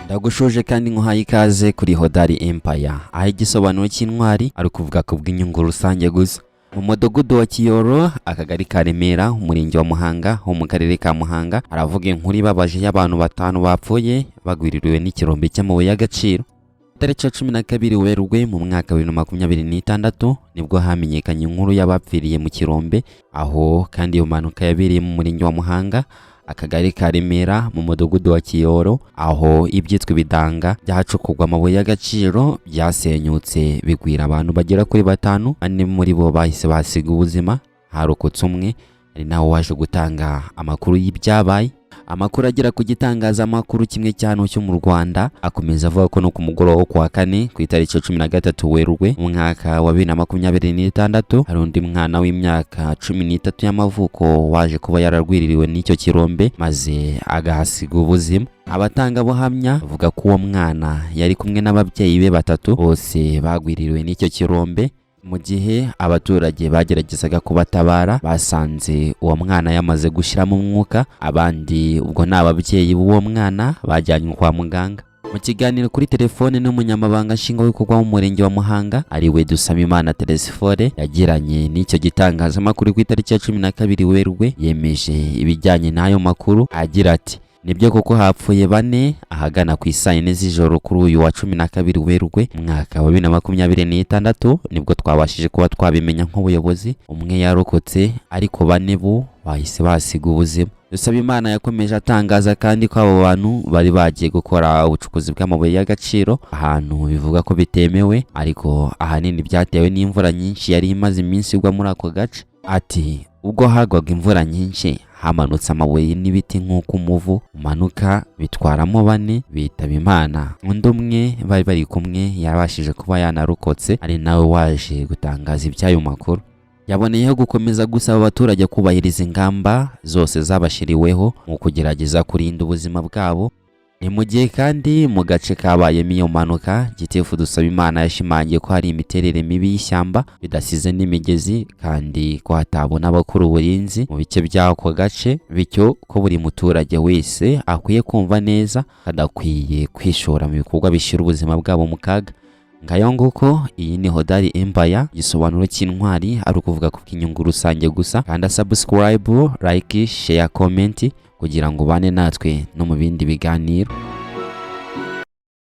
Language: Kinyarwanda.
Ndagushoje kandi nkuhaye ikaze kuri Hodari Empire, aho igisobanuro cy'intwari ari kuvuga ku bw'inyungu rusange gusa. Mu Mudugudu wa Kiyoro, Akagari ka Remera, Umurenge wa Muhanga ho mu Karere ka Muhanga, haravuga inkuru ibabaje y'abantu batanu bapfuye bagwiriwe n'ikirombe cy'amabuye y'agaciro. Tariki 12 Werurwe mu mwaka wa 2026 nibwo hamenyekanye inkuru y'abapfiriye mu kirombe, aho kandi iyo mpanuka yabereye mu Murenge wa Muhanga, Akagari ka Remera mu Mudugudu wa Kiyoro, aho ibyitwa ibidanga byahacukugwa amabuye y'agaciro byasenyutse bigwira abantu bagera kuri batanu. Bane muri bo bahise bahasiga ubuzima, harokotse umwe ari nawe waje gutanga amakuru y'ibyabaye. Amakuru agera ku gitangazamakuru kimwe cyane cyo mu Rwanda akomeza avuga ko no ku mugoroba wo kuwa kane ku itariki 13 Werurwe mu mwaka wa 2026 hari undi mwana w'imyaka 13 y'amavuko waje kuba yararwiririwe n'icyo kirombe maze agahasiga ubuzima. Abatanga buhamya bavuga ko uwo mwana yari kumwe n'ababyeyi be batatu, bose bagwiririwe n'icyo kirombe. Mu gihe abaturage bageragezaga kubatabara, basanze uwo mwana yamaze gushyiramo umwuka, abandi ubwo n'ababyeyi b'uwo mwana bajyanywe kwa muganga. Mu kiganiro kuri telefone n'umunyamabanga nshingwabikorwa w'Umurenge wa Muhanga ariwe Dusabimana Telesifore yagiranye n'icyo gitangazamakuru ku itariki ya 12 Werurwe, yemeje ibijyanye n'ayo makuru agira ati: nibyo koko hapfuye bane ahagana ku isaa 4 z'ijoro kuri uyu wa 12 Werurwe mwaka wa 2026 nibwo twabashije kuba twabimenya nk'ubuyobozi. Umwe yarokotse ariko bane bo bahise basiga ubuzima. Dusabimana yakomeje atangaza kandi ko abo bantu bari bagiye gukora ubucukuzi bw'amabuye y'agaciro ahantu bivuga ko bitemewe, ariko ahanini byatewe n'imvura nyinshi yari imaze iminsi igwa muri ako gace. Ati ubwo hagwaga imvura nyinshi hamanutse amabuye n'ibiti nk'uko umuvu umanuka bitwaramo bane bitaba Imana. Undi umwe bari kumwe yabashije kuba yanarokotse ari nawe waje gutangaza iby'ayo makuru. Yaboneyeho gukomeza gusaba abaturage kubahiriza ingamba zose zabashiriweho mu kugerageza kurinda ubuzima bwabo. Ni mu gihe kandi mu gace kabayemo iyo mpanuka, Gitifu Dusabimana yashimangiye ko hari imiterere mibi y'ishyamba bidasize n'imigezi kandi ko hatabona abakuru uburinzi mu bice by'ako gace, bityo ko buri muturage wese akwiye kumva neza adakwiye kwishora mu bikorwa bishyira ubuzima bwabo mu kaga. Ngayo nguko iyi ni Hodari Empire, gisobanuro cy'intwari ari ukuvuga ku bw'inyungu rusange gusa. Kandi subscribe, like, share, comment kugira ngo bane natwe no mu bindi biganiro.